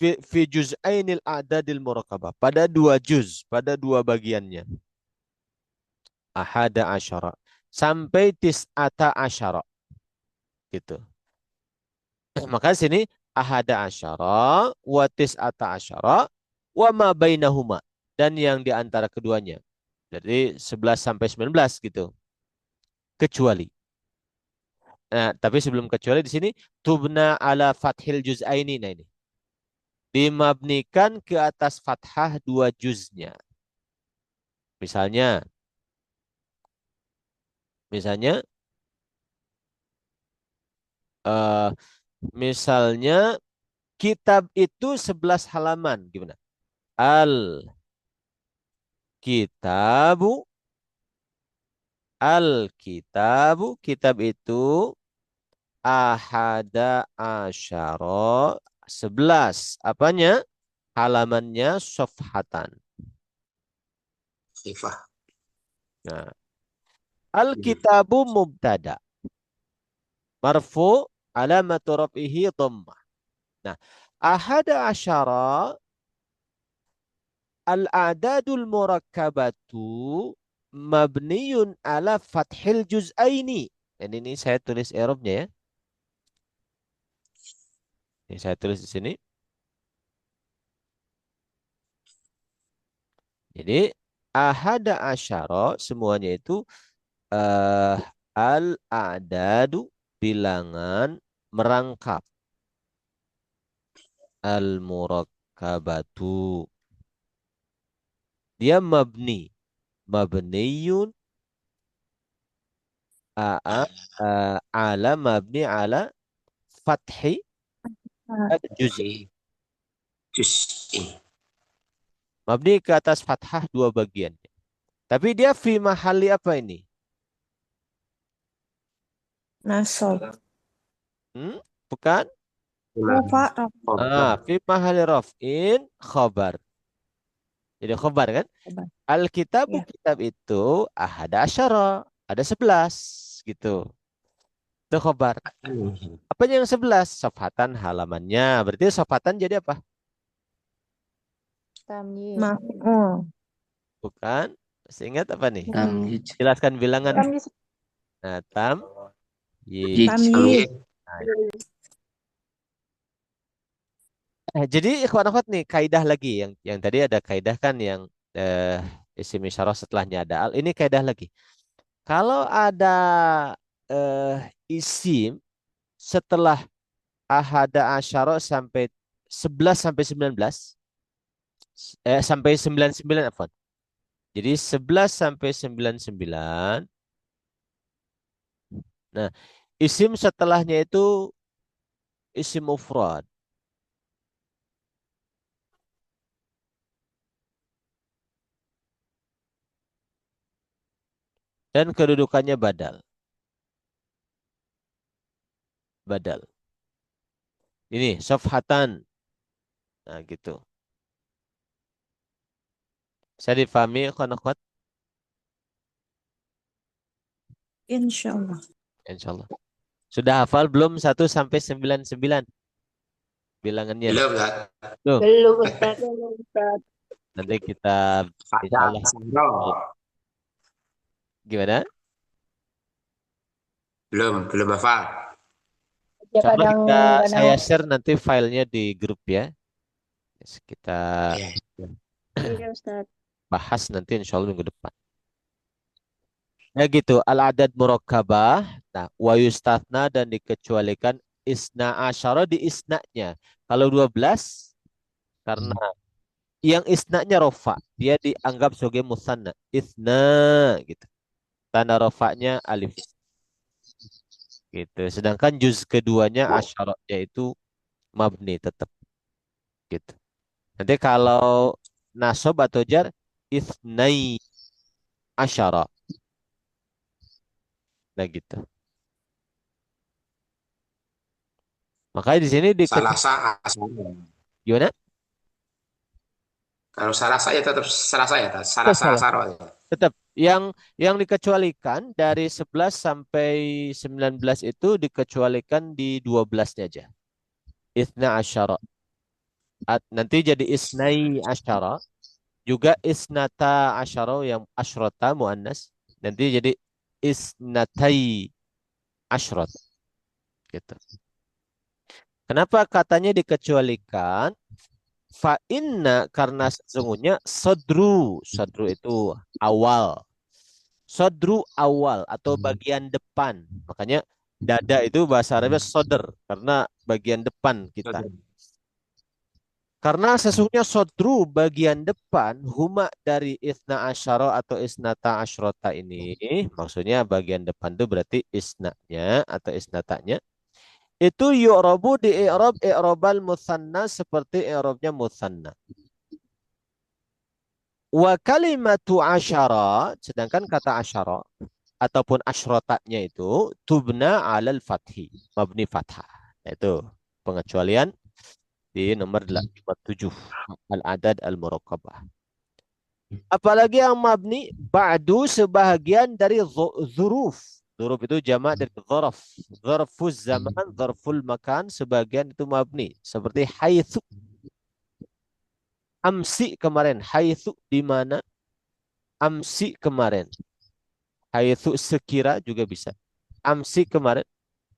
fi juz'ainil adadil murakkabah. Pada dua juz, pada dua bagiannya. Ahada asyara sampai tis'ata asyara gitu. Maka sini ahada asyara wa tis'ata asyara wa ma bainahuma, dan yang di antara keduanya. Jadi 11 sampai 19 gitu. Kecuali. Nah, tapi sebelum kecuali di sini tubna ala fathil juz'aini. Nah ini dimabnikan ke atas fathah dua juznya. Misalnya eh misalnya kitab itu 11 halaman. Gimana? Al kitabu kitab itu ahada asyara 11. Apanya? Halamannya sofhatan. Sifah. Nah, al kitabu mubtada. Marfu alamatu raf'ihi dhammah. Nah, ahada asyara al-a'dadul murakkabatu mabniyun ala fathil juz'aini. Ini saya tulis i'rabnya ya. Ini saya tulis di sini. Jadi ahada asyara semuanya itu al-a'dadu bilangan merangkap. Al-murakkabatu. Dia mabniyun ala mabni ala fathi juz'i. Mabni ke atas fathah dua bagian. Tapi dia fi mahali apa ini? Nasab. Bukan? Rafa'ah. Fi mahali raf'in khabar. Jadi khabar kan? Alkitabu kitab itu ahada asyara. Ada 11 gitu. Itu khabar. Apa yang 11? Sofhatan halamannya. Berarti sofhatan jadi apa? Tamyiz. Bukan? Masih ingat apa nih? Tamyiz. Jelaskan bilangan. Tamyiz. Nah, Tamyiz. Jadi ikhwan-akhwat nih kaidah lagi yang tadi ada kaidah kan yang isim isyarah setelahnya ada al. Ini kaidah lagi. Kalau ada isim setelah ahada asyara sampai 11 sampai 19 sampai 99 afwan. Jadi 11 sampai 99. Nah, isim setelahnya itu isim mufrad. Dan kedudukannya badal. Ini sofhatan. Nah, gitu. Saya difahami akhwat? Insyaallah. Insyaallah. Sudah hafal belum 1 sampai 99? Bilangannya. Belum Ustaz. Nanti kita insyaallah. Gimana? Belum hafal. Saya share nanti filenya di grup ya. Kita bahas nanti insyaallah minggu depan. Ya gitu, al-adad murakkabah. Nah, wa yustathna dan dikecualikan isna asyara di isnanya. Kalau 12 karena yang isnanya rofa, dia dianggap sebagai musanna. Isna gitu. Tanda rofanya alif. Gitu. Sedangkan juz keduanya asyara yaitu mabni tetap. Gitu. Nanti kalau nasab atau jar isnai asyara. Nah gitu. Makanya di sini Salasa. Gimana? Kalau salasa ya tetap salasa ya, salasa asaro. Tetap yang dikecualikan dari 11 sampai 19 itu dikecualikan di 12-nya aja. Isna asyara. Nanti jadi isnai asyara. Juga isnata asyara yang asyrata muannas. Nanti jadi isnatai asyrat. Gitu. Kenapa katanya dikecualikan? Fa inna karena sesungguhnya sodru itu awal. Sodru awal atau bagian depan. Makanya Dada itu bahasa Arabnya sodr, karena bagian depan kita. Karena sesungguhnya sodru bagian depan huma dari isna asyara atau isnata asyrota ini, maksudnya bagian depan itu berarti isnanya atau isnatanya itu yu'rabu di i'rabal musanna seperti i'rabnya musanna. Wa kalimatu asyara, sedangkan kata asyara ataupun asyrotanya itu tubna alal fathi, mabni fathah. Itu pengecualian di nomor 87 al-adad al-murakkabah. Apalagi yang mabni ba'du sebahagian dari zuruf. Zuruf itu jamak dari zarf. Zarfuz zaman, zarful makan, sebagian itu mabni. Seperti haitsu. Amsi kemarin. Haitsu di mana? Amsi kemarin. Haitsu sekira juga bisa. Amsi kemarin.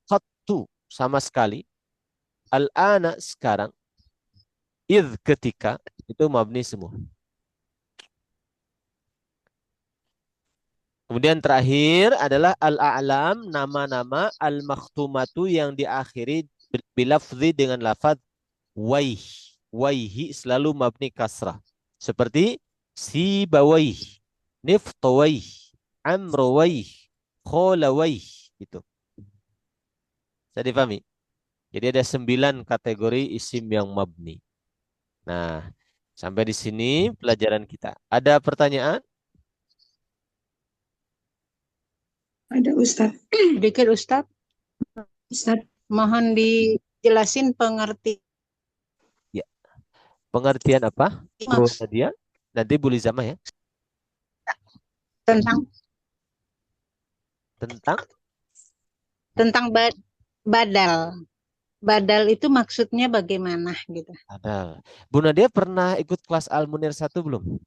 Qattu sama sekali. Al-ana sekarang. Idh ketika. Itu mabni semua. Kemudian terakhir adalah al-a'lam, nama-nama al-makhtumatu yang diakhiri bilafzi dengan lafaz waih. Waihi selalu mabni kasrah. Seperti sibawaih, niftawaih, amrawaih, kholawaih. Gitu. Bisa difahami? Jadi ada 9 kategori isim yang mabni. Nah, sampai di sini pelajaran kita. Ada pertanyaan? Ada Ustaz. Sedikit Ustadz, Ustaz, mohon dijelasin pengertian Ya. Pengertian apa? Bu maksud Nadia? Nanti Bu Lizama ya. tentang Tentang badal. Badal itu maksudnya bagaimana gitu. ada. Bu Nadia pernah ikut kelas Al-Munir 1 belum?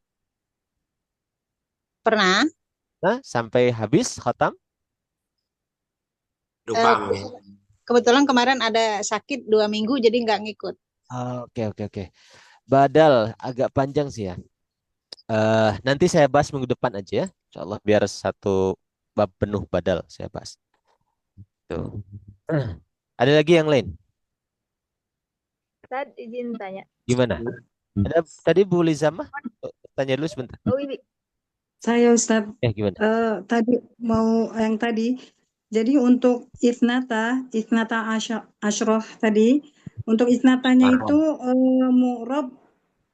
Pernah? Nah, sampai habis khatam? Lupa. Kebetulan kemarin ada sakit 2 minggu jadi nggak ngikut. Oke. Badal agak panjang sih ya. Nanti saya bahas minggu depan aja ya. Insyaallah biar satu bab penuh badal saya bahas. Tuh. Ada lagi yang lain? Ustaz, izin tanya. Gimana? Ada tadi Bu Lizama? Tanya dulu sebentar. Oh, ini saya Ustaz, Gimana? tadi mau yang tadi. Jadi untuk isnata asyroh tadi, untuk isnatanya itu mu'rab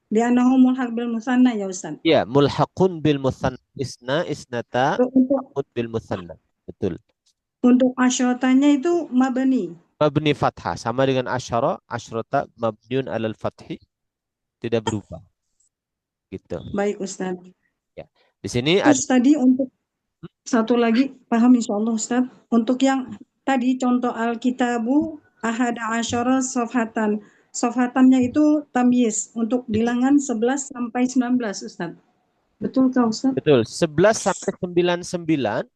di anahu mulhaq bil musanna ya Ustaz. Ya, mulhaqun bil musanna. Isnata mulhaqun bil musanna. Betul. Untuk asyrotanya itu mabani. Mabni fathah sama dengan asyara, asyrota mabniun alal fathi, tidak berubah. Gitu. Baik Ustaz. Ya. Di sini Terus tadi untuk satu lagi, paham insyaallah Ustaz. Untuk yang tadi contoh Alkitabu ahada asyara sofhatan. Sofhatannya itu tamyiz untuk bilangan 11 sampai 19 Ustaz. Betul kah Ustaz? Betul. 11 sampai 99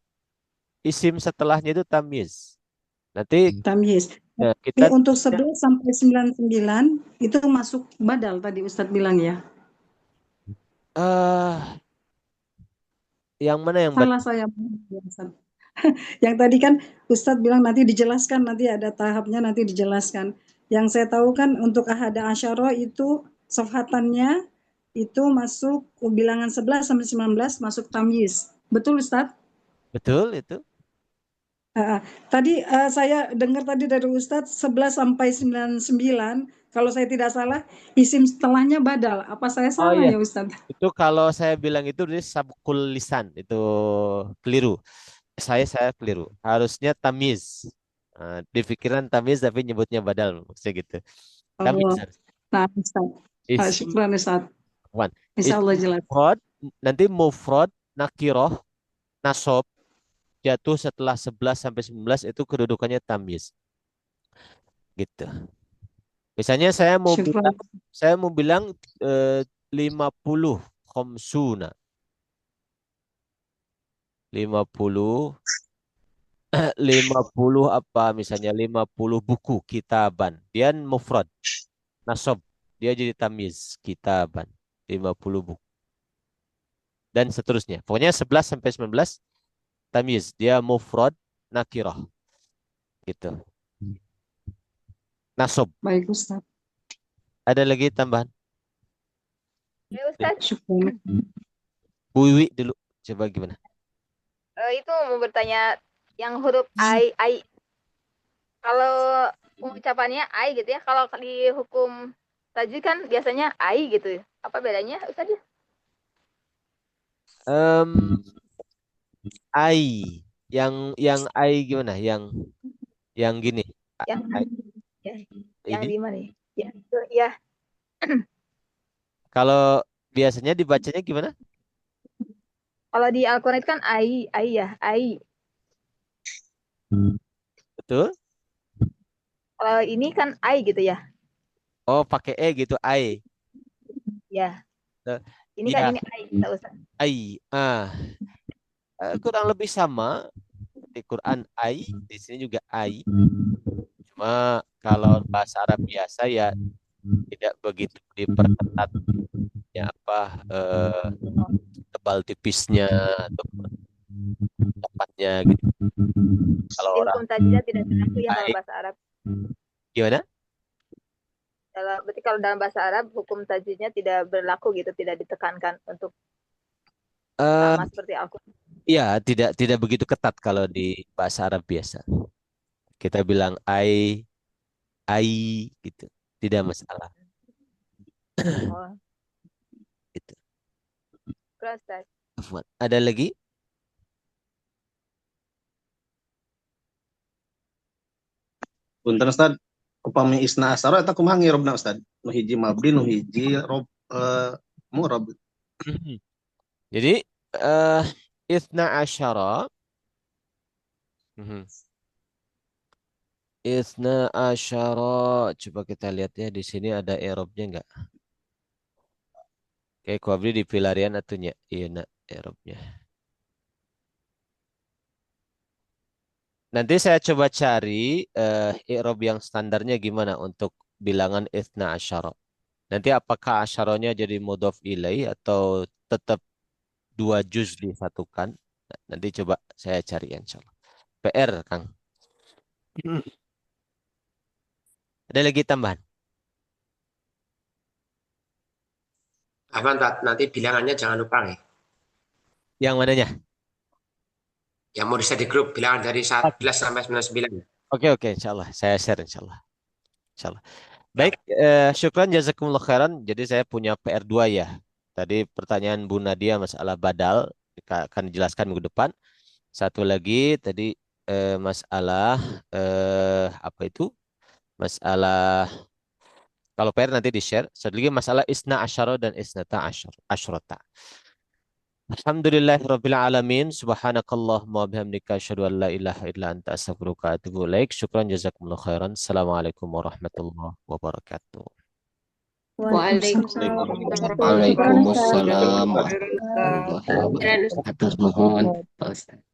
isim setelahnya itu tamyiz. Nanti tamyiz. kita untuk 11 sampai 99 itu masuk badal tadi Ustaz bilang ya. Yang mana yang salah saya yang tadi kan Ustadz bilang nanti dijelaskan, nanti ada tahapnya nanti dijelaskan. Yang saya tahu kan untuk ahada asyara itu sofhatannya itu masuk bilangan 11 sampai 19 masuk tamyiz. Betul Ustadz? Betul itu. Tadi saya dengar tadi dari Ustadz 11 sampai 99 kalau saya tidak salah isim setelahnya badal. Apa saya salah ya Ustadz? Itu kalau saya bilang itu dia sabkul lisan, itu keliru. Saya keliru. Harusnya tamiz. Di pikiran tamiz tapi nyebutnya badal, maksudnya gitu. Tamiz. Nah, Ustaz. Syukran Ustaz. Insyaallah jelas. Nanti mufrad, nakiroh, nasob jatuh setelah 11 sampai 19 itu kedudukannya tamiz. Gitu. Misalnya saya mau bilang 50 khamsuna. 50 apa misalnya 50 buku kitaban. Dia mufrad. Nasab. Dia jadi tamyiz kitaban. 50 buku. Dan seterusnya. Pokoknya 11 sampai 19 tamyiz. Dia mufrad nakirah. Gitu. Nasab. Baik Ustaz. Ada lagi tambahan? Ya Ustaz, Syukur. Bu Wiwi dulu. Coba gimana? Itu mau bertanya yang huruf ai. Kalau pengucapannya ai gitu ya, kalau di hukum tajwid kan biasanya ai gitu. Apa bedanya Ustaz ya? Ai. Yang ai gimana? Yang gini. Yang Ai. yang Ini. di mana ya? Ya, itu ya. Kalau biasanya dibacanya gimana? Kalau di Al-Qur'an itu kan ai ya, ai. Betul? Kalau ini kan ai gitu ya. Oh, pakai e gitu, ai. Ya. Eh, Ini ya, kan ini ai, tak usah. ai. Kurang lebih sama di Quran ai, di sini juga ai. Cuma kalau bahasa Arab biasa ya tidak begitu diperketat ya tebal tipisnya atau tepatnya gitu. Kalau Jadi orang hukum tajwidnya tidak berlaku ya kalau ai, bahasa Arab. gimana? Berarti kalau dalam bahasa Arab hukum tajwidnya tidak berlaku gitu, tidak ditekankan untuk sama seperti Al-Qur'an. Ya, tidak begitu ketat kalau di bahasa Arab biasa. Kita bilang ai gitu. Tidak masalah. Oh. Gitu. Terus, Ustaz. Ada lagi? Punten Ustaz, upami isna asara eta kumaha ngirobna Ustaz? Nu hiji mabdi, nu hiji mu'rab. Jadi isna asyara isna asyara, coba kita lihat ya di sini ada i'rabnya enggak? Kayak kuabdi di pilarian atunya. Iya nak i'rabnya. Nanti saya coba cari i'rab yang standarnya gimana untuk bilangan isna asyara. Nanti apakah asyaronya jadi mudhof ilai atau tetap 2 juz disatukan? Nanti coba saya cari insyaallah. PR Kang. Ada lagi tambahan? Apa nanti bilangannya jangan lupa ya. Yang mananya? Yang mau di grup bilangan dari 11 sampai 99. Oke, insyaallah saya share insyaallah. Baik, syukran jazakumullah khairan. Jadi saya punya PR2 ya. Tadi pertanyaan Bu Nadia masalah badal akan dijelaskan minggu depan. Satu lagi tadi masalah apa itu? Masalah kalau PR nanti di-share. Satu lagi masalah isna asyara dan isnata asyrata. Alhamdulillahirabbil alamin. Subhanakallahumma wa bihamdika asyhadu an la ilaha illa anta astaghfiruka wa atubu ilaik. Syukran jazakumullah khairan. Assalamualaikum warahmatullahi wabarakatuh. Waalaikumsalam warahmatullahi wabarakatuh. Atas mohon Pak Ustaz.